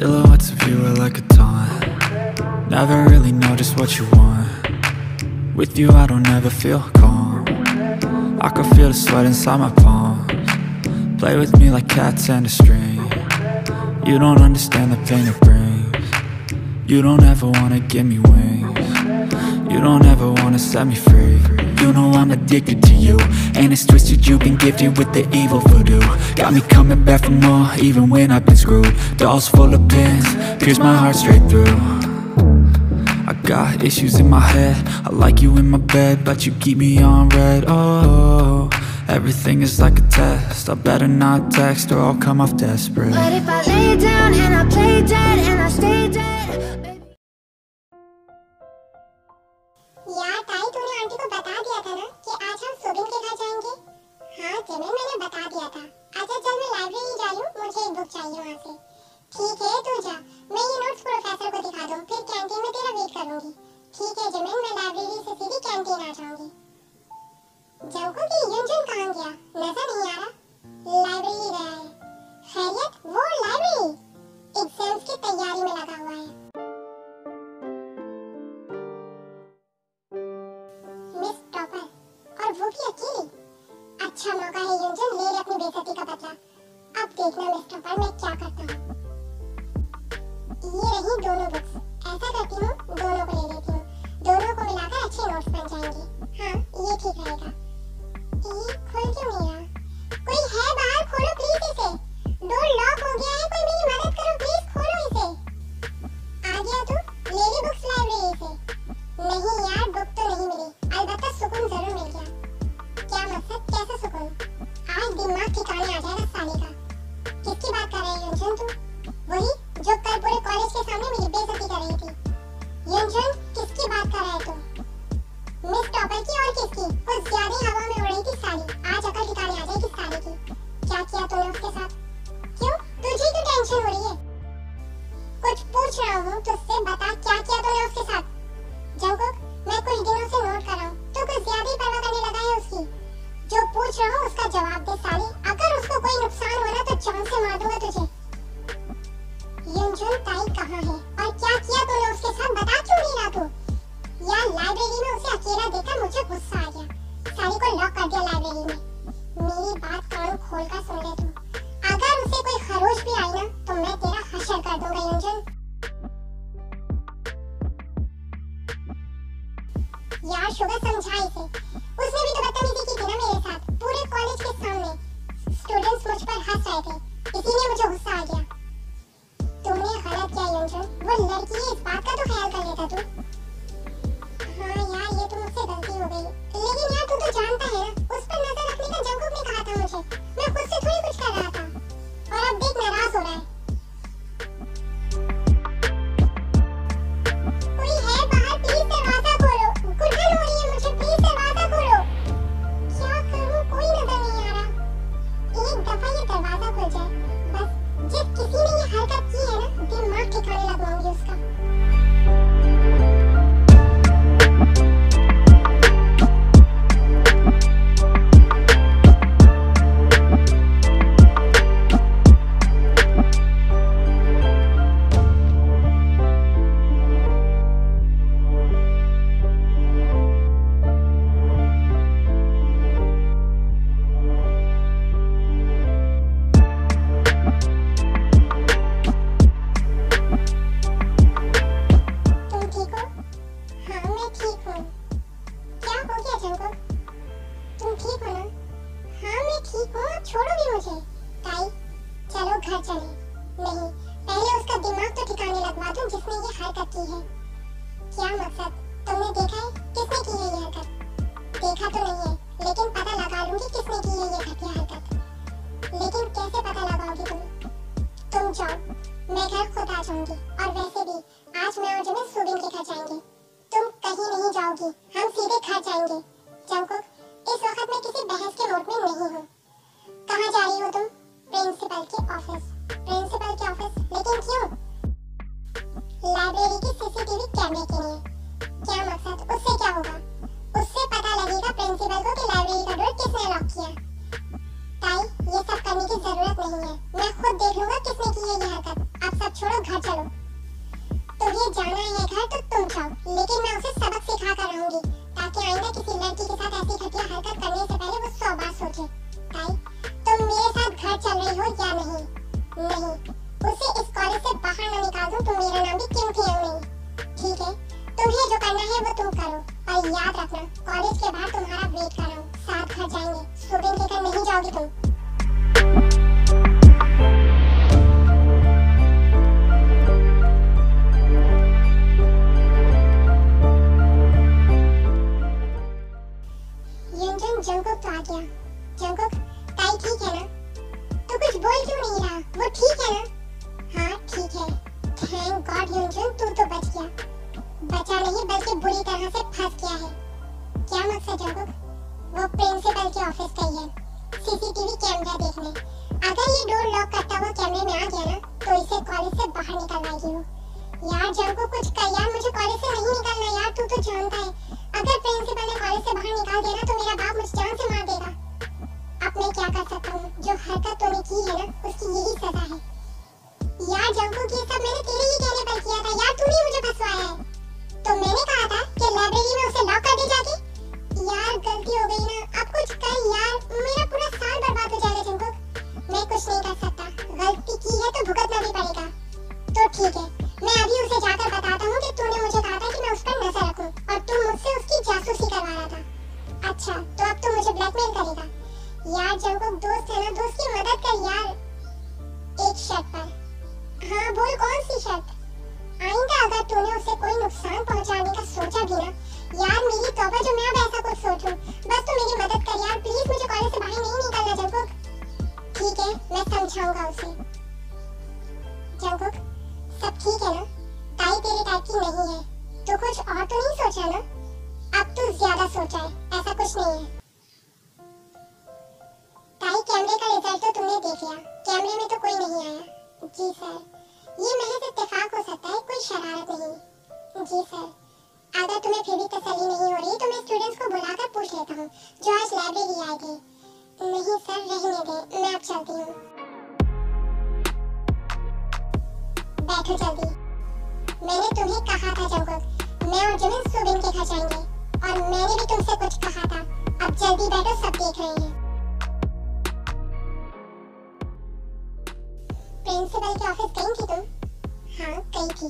Silhouettes of you are like a taunt. Never really know just what you want. With you I don't ever feel calm. I can feel the sweat inside my palms. Play with me like cats and a string. You don't understand the pain it brings. You don't ever wanna give me wings. You don't ever wanna set me free. You know I'm addicted to you, and it's twisted, you've been gifted with the evil voodoo. Got me coming back for more, even when I've been screwed. Dolls full of pins, pierce my heart straight through. I got issues in my head, I like you in my bed, but you keep me on red. Oh, everything is like a test, I better not text or I'll come off desperate. But if I lay down and I play dead and I stay dead. यार ताई, तूने aunty को बता दिया था ना कि आज हम सुबिन के घर जाएंगे। हाँ जिमिन, मैंने बता दिया था। अच्छा चल, मैं लाइब्रेरी जा रही हूँ, मुझे एक बुक चाहिए वहाँ से। ठीक है तू जा, मैं ये नोट्स प्रोफेसर को दिखा दूँ, फिर कैंटीन में तेरा वेट करूँगी। ठीक है जिमिन, मैं लाइब्रेरी से सीधी कैंटीन आ जाऊँगी। जंको की युनजुन कहाँ गया? नजर नहीं आ रहा। लाइब्रेरी गया है। खैरियत? वो लाइब्रेरी एग्जाम्स की तैयारी में लगा हुआ है। मिस टॉपर, और वो भी अकेली। अच्छा मौका है युनजुन, ले ले अपनी बेइज्जती का बदला। अब देखना मिस टॉपर मैं क्या करता हूँ। ये रही दोनों बुक्स, ऐसा करती हूँ दोनों को ले लेती हूँ, दोनों को मिलाकर अच्छे नोट्स बन जाएंगे। हाँ ये ठीक रहेगा। ये खुल क्यों नहीं रहा? कोई है बाहर? खोलो प्लीज इसे। डोर लॉक हो गया है, कोई मेरी मदद करो प्लीज, खोलो इसे। आ गया तू? ले ली बुक्स लाइब्रेरी से? नहीं यार, बुक तो नहीं मिली, अलबत्ता सुकून जरूर मिल गया। क्या मकसद? कैसा सुकून? आज दिमाग ठिकाने आ जाएगा साले का। किसकी बात कर रहे है युनजुन तू? वही जो कल पूरे कॉलेज के सामने मेरी बेइज्जती कर रही थी। युनजुन, किसकी बात कर रहा है तू? मिस टॉपर की और किसकी? कुछ ज्यादा ही हवा में उड़ रही थी साली। आज अकल ठिकाने आ जाएगी साले की। क्या किया तूने उसके साथ? क्यों, तुझे क्यों टेंशन हो रही है? कुछ पूछ रहा हूँ तुझसे, बता क्या किया तूने उसके साथ? जंकुक, मैं कुछ दिनों से नोट कर रहा हूँ, तू कुछ ज्यादा ही परवाह करने लगा है उसकी। जो पूछ रहा हूँ उसका जवाब दे साली, अगर उसको कोई नुकसान हो ना तो जान से मार दूंगा तुझे। युनजुन ताई कहाँ है और क्या किया तूने उसके साथ? बता क्यों नहीं रहा तू? यार लाइब्रेरी में उसे अकेला देखकर मुझे गुस्सा आ गया, साली को लॉक कर दिया लाइब्रेरी में। मेरी बात कान खोल कर सुन ले तू, अगर उसे कोई खरोच भी आई ना तो मैं तेरा हशर कर दूंगा युनजुन। यार शुगर समझा इसे, उसने भी तो बदतमीजी की थी ना मेरे साथ, पूरे कॉलेज के सामने। स्टूडेंट्स मुझ पर हंस रहे थे, इसीलिए मुझे गुस्सा आ गया। तूने गलत किया युनजुन, वो लड़की है, इस बात का तो ख्याल कर लेता तू। हाँ यार ये तो मुझसे गलती हो गई, लेकिन यार तू तो जानता है ना, उस पर नजर रखने का जंकुक ने कहा था मुझे, मैं खुद से थोड़ी कुछ कर रहा था। और अब देख नाराज हो रहा है। कोई है बाहर? प्लीज दरवाजा खोलो, घुटन हो रही है मुझे, प्लीज दरवाजा खोलो। क्या करूं, कोई नजर नहीं आ रहा। एक दफा ये दरवाजा खुल जाए बस, जब किसी ने ये हरकत की है ना, दिमाग ठिकाने लगवाऊंगी उसका। उसे इस कॉलेज से बाहर ना निकाल दूं तो मेरा नाम भी किम थी नहीं। ठीक है, तुम्हें जो करना है वो तुम करो, और याद रखना कॉलेज के बाहर तुम्हारा वेट कर रहा हूँ। साथ घर जाएंगे, सुबह लेकर नहीं जाओगी तुम। युनजुन जंगकुक तो आ गया। जंगकुक, ताई ठीक है ना? तू कुछ बोल क्यों नहीं रहा? वो ठीक है ना? हाँ ठीक है। थैंक गॉड युनजुन, तू तो बच गया। बचा नहीं बल्कि बुरी तरह से फंस गया है। क्या मकसद जंगकुक? वो प्रिंसिपल के ऑफिस गई है सीसीटीवी कैमरा देखने। अगर ये डोर लॉक करता हुआ कैमरे में आ गया ना तो इसे कॉलेज से बाहर निकलवाएगी वो। यार जंगकुक कुछ कर यार, मुझे कॉलेज से नहीं निकलना यार, तू तो जानता है अगर प्रिंसिपल ने कॉलेज से बाहर निकाल दिया ना तो मेरा बाप मुझे जान से मार देगा। अब मैं क्या कर सकता हूँ? जो हरकत तूने की है ना उसकी यही सजा है। यार जंगकुक ये सब मैंने तेरे ही कहने पर किया था यार, तूने मुझे फंसवाया है। तो मैंने कहा था कि लाइब्रेरी में उसे लॉक कर दे जाके। यार गलती हो गई ना, अब कुछ कर यार, मेरा पूरा साल बर्बाद हो जाएगा जंगकुक। मैं कुछ नहीं कर सकता, गलती की है तो भुगतना भी पड़ेगा। तो ठीक है, मैं अभी उसे जाकर बताता हूँ कि तूने मुझे कहा था कि मैं उस पर नजर रखूं और तू मुझसे उसकी जासूसी करवा रहा था। अच्छा तो अब तू मुझे ब्लैकमेल करेगा? यार जंगकुक दोस्त है ना, दोस्त की मदद कर यार। एक शर्त पर। हाँ बोल, कौन सी शर्त? आइंदा अगर तूने उसे कोई नुकसान पहुंचाने का सोचा भी ना, यार मेरी तौबा जो मैं अब ऐसा कुछ सोचूं, बस तू मेरी मदद कर यार प्लीज, मुझे कॉलेज से बाहर नहीं निकलना जंगकुक। ठीक है, मैं समझाऊंगा उसे। जंगकुक सब ठीक है ना? ताई तेरे टाइप की नहीं है, तो कुछ और तो नहीं सोचा ना? अब तू ज्यादा सोचा है, ऐसा कुछ नहीं है। ताई कैमरे का रिजल्ट तो तुमने देख लिया, कैमरे में तो कोई नहीं आया। जी सर, ये महज इत्तेफाक हो सकता है, कोई शरारत नहीं। जी सर, अगर तुम्हें फिर भी तसल्ली नहीं हो रही तो मैं स्टूडेंट्स को बुलाकर पूछ लेता हूँ जो आज लाइब्रेरी आए थे। नहीं सर, रहने दें, मैं अब चलती हूँ। बैठो जल्दी। मैंने तुम्हें कहा था जंगकुक, मैं और जिमिन सुबिन के घर जाएंगे, और मैंने भी तुमसे कुछ कहा था। अब जल्दी बैठो, सब देख रहे हैं। प्रिंसिपल के ऑफिस गई थी तुम? हाँ गई थी।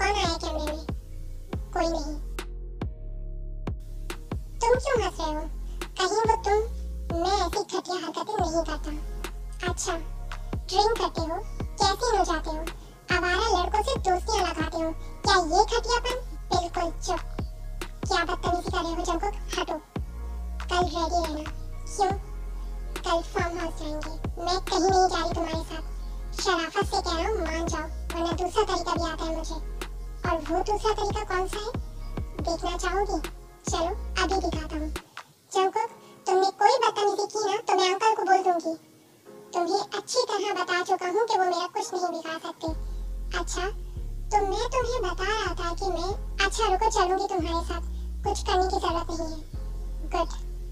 कौन आया कैमरे में? कोई नहीं। तुम क्यों हंस रहे हो? कहीं वो तुम? मैं ऐसी घटिया हरकतें नहीं करता। अच्छा, ड्रिंक करते हो, कैसीनो जाते हो, आवारा लड़कों से दोस्तियां लगाते हो, क्या ये घटियापन? बिल्कुल चुप। क्या बदतमीजी कर रहे हो जंगकुक? हटो। कल रेडी रहना। क्यों? कल फार्म हाउस जाएंगे, मैं कहीं नहीं जा रही तुम्हारे साथ। शराफत से कह रहा हूँ, मान जाओ, वरना दूसरा तरीका भी आता है मुझे। और वो दूसरा तरीका कौन सा है? देखना चाहोगी? चलो अभी दिखाता हूँ। जंगकुक तुमने कोई बदतमीजी की ना तो मैं अंकल को बोल दूंगी। तुम्हें अच्छी तरह बता चुका हूँ कि वो मेरा कुछ नहीं बिगाड़ सकते। अच्छा तो मैं तुम्हें बता रहा था कि मैं, अच्छा रुको चलूंगी तुम्हारे साथ, कुछ करने की जरूरत नहीं है। गुड,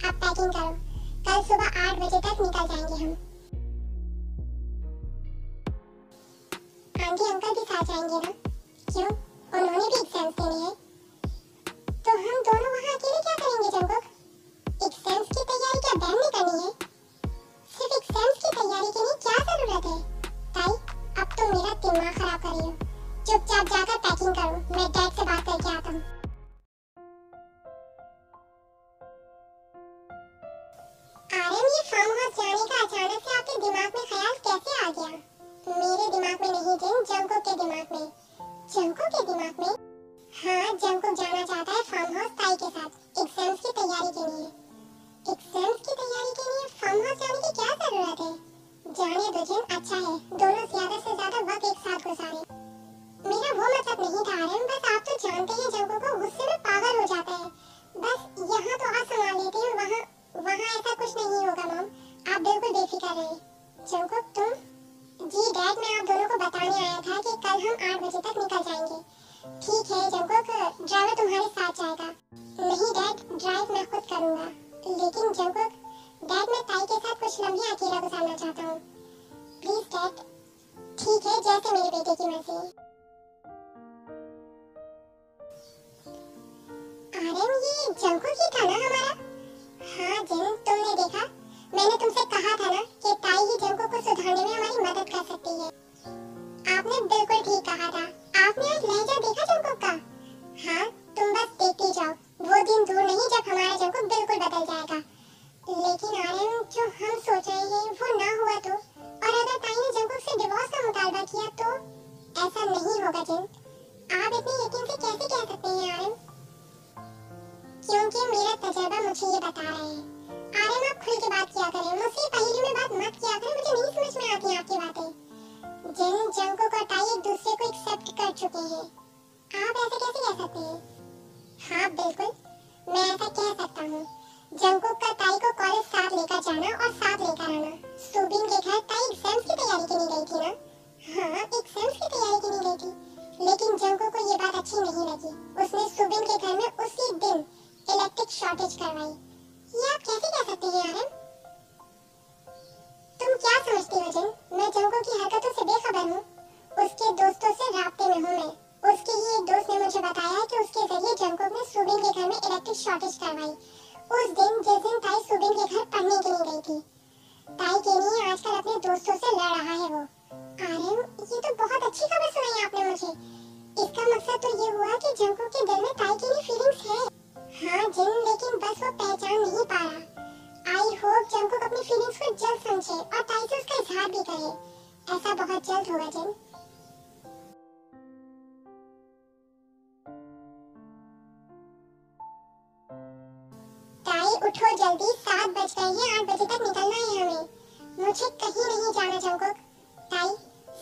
अब पैकिंग करो, कल सुबह 8 बजे तक निकल जाएंगे हम। आंटी अंकल भी साथ जाएंगे ना? क्यों, उन्होंने भी एग्जाम्स देने हैं। तो हम दोनों वहाँ अकेले क्या करेंगे जंगकुक? एग्जाम्स की तैयारी क्या बैम में करनी है? सिर्फ एग्जाम्स की तैयारी के लिए क्या जरूरत है? ताई अब तुम मेरा दिमाग खराब कर रही हो, चुपचाप जाकर पैकिंग करो, मैं डैड से बात करके आता हूँ। आर्यन, ये फार्म हाउस जाने का अचानक से आपके दिमाग में ख्याल कैसे आ गया? मेरे दिमाग में नहीं जिन, जंगकुक के दिमाग में। जंगकुक के दिमाग में? हाँ, जंगकुक जाना चाहता है फार्म हाउस ताई के साथ एग्जाम्स की तैयारी के लिए। एग्जाम्स की तैयारी के लिए फार्म हाउस जाने की क्या जरूरत है? जाने दो जिन, अच्छा है, दोनों ज्यादा से ज्यादा वक्त एक साथ गुजारें। मेरा वो मतलब नहीं था आर्यन, बस आप तो जानते हैं जंगकुक को गुस्से में पागल हो जाता है। बस यहाँ तो आप संभाल लेते हैं, वहाँ ऐसा कुछ नहीं होगा मॉम, आप बिल्कुल बेफिक्र रहिए। जंगकुक तुम? जी डैड, मैं आप दोनों को बताने आया था कि कल हम 8 बजे तक निकल जाएंगे। ठीक है जंगकुक, ड्राइवर तुम्हारे साथ जाएगा। नहीं डैड, ड्राइव मैं खुद करूँगा। लेकिन जंगकुक, डैड मैं ताई के साथ कुछ लम्हे अकेला गुजारना चाहता हूँ। Please dad. ठीक है, जैसे मेरे बेटे की मर्जी। आर्यन, ये जंगकुक ही था ना हमारा? हाँ जिन, तुमने देखा, मैंने तुमसे कहा था ना कि ताई ही जंगकुक को सुधारने में हमारी मदद कर सकती है। आपने बिल्कुल ठीक कहा था। आपने आज लहजा देखा जंकुक का? हाँ, तुम बस देखती जाओ, वो दिन दूर नहीं जब हमारा जंकुक बिल्कुल बदल जाएगा। लेकिन आर्यन, जो हम सोच रहे हैं वो ना हुआ तो, और अगर ताई ने जंकुक से डिवोर्स का मुतालबा किया तो? ऐसा नहीं होगा जिन। आप इतने यकीन से कैसे कह सकते हैं आर्यन? क्योंकि मेरा तजुर्बा मुझे ये बता रहा है। आर्यन, आप खुल के बात किया करें, मुझसे पहेली में बात मत किया करें, मुझे नहीं समझ में आती आपकी बातें। जिन, जंकुक और ताई एक दूसरे को एक्सेप्ट कर चुके हैं। आप ऐसे कैसे कह सकते हैं? हाँ बिल्कुल, मैं ऐसा कह सकता हूँ। जंकुक का ताई को कॉलेज साथ लेकर जाना और साथ लेकर आना। सुबिन के घर ताई एग्जाम्स की तैयारी के लिए गई थी ना? हाँ, एग्जाम्स की तैयारी के लिए गई थी। लेकिन जंकुक को ये बात अच्छी नहीं लगी। उसने सुबिन के घर में उसी दिन इलेक्ट्रिक शॉर्टेज करवाई। ये आप कैसे कह सकते हैं आर्यन? तुम क्या समझती हो जिन? मैं जंकुक की हरकतों से बेखबर हूँ। उसके दोस्तों से राब्ते में हूँ मैं। उसके ही एक दोस्त ने मुझे बताया कि उसके जरिए जंकुक ने सुबिन के घर में इलेक्ट्रिक शॉर्टेज करवाई। उस दिन जिस दिन ताई सुबिन के घर पढ़ने के लिए गई थी। ताई के लिए आजकल अपने दोस्तों से लड़ रहा है वो। आर्यन, ये तो बहुत अच्छी खबर सुनाई आपने मुझे। इसका मकसद तो ये हुआ कि जंकुक के दिल में ताई के लिए फीलिंग्स है। हाँ जिन, लेकिन बस वो पहचान नहीं पा रहा। आई होप जंकुक अपनी फीलिंग्स को जल्द समझे और ताई से उसका इजहार भी करे। ऐसा बहुत जल्द होगा जिन। ताई उठो जल्दी, 7 बज गए हैं, 8 बजे तक निकलना है हमें। मुझे कहीं नहीं जाना जंकुक। ताई,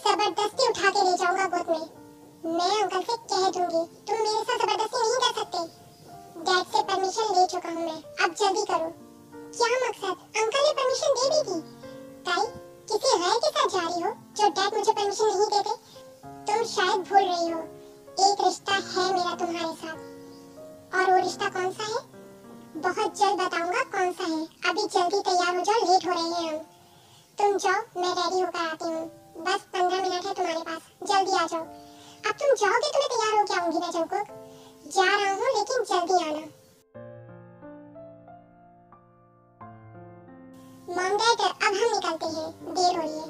जबरदस्ती उठा के ले जाऊंगा गोद में। मैं अंकल से कह दूंगी, तुम मेरे साथ जबरदस्ती नहीं कर सकते। डैड से परमिशन ले चुका हूँ मैं, अब जल्दी करो। क्या मकसद? अंकल ने परमिशन दे दी थी। ताई, किसी गैर के साथ जा रही हो जो डैड मुझे परमिशन नहीं देते? तुम शायद भूल रही हो, एक रिश्ता है मेरा तुम्हारे साथ। और वो रिश्ता कौन सा है? बहुत जल्द बताऊंगा कौन सा है। अभी जल्दी तैयार हो जाओ, लेट हो रहे हैं हम। तुम जाओ, मैं रेडी होकर आती हूँ। बस 15 मिनट है तुम्हारे पास, जल्दी आ जाओ। अब तुम जाओगे तो मैं तैयार होकर आऊंगी ना जंकुक। जा रहा हूँ, लेकिन जल्दी आना। मॉम डैड, अब हम निकलते हैं, देर हो रही है।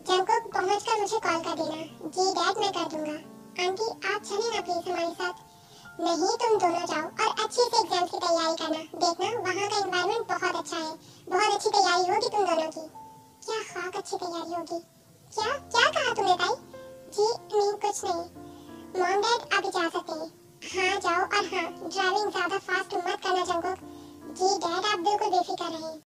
जंकुक, पहुंचकर मुझे कॉल कर देना। जी डैड, मैं कर दूंगा। आंटी, आप चलें ना प्लीज हमारे साथ। नहीं, तुम दोनों जाओ और अच्छे से एग्जाम की तैयारी करना। देखना, वहाँ का एनवायरनमेंट बहुत अच्छा है। बहुत अच्छी तैयारी होगी तुम दोनों की। क्या खाक अच्छी तैयारी होगी? क्या क्या कहा तुमने ताई? जी नहीं, कुछ नहीं। मॉम डैड, आप इजाजत दें। हाँ जाओ, और हाँ, ड्राइविंग ज्यादा फास्ट मत करना जंकुक। जी डैड, आप बिल्कुल बेफिक्र रहें।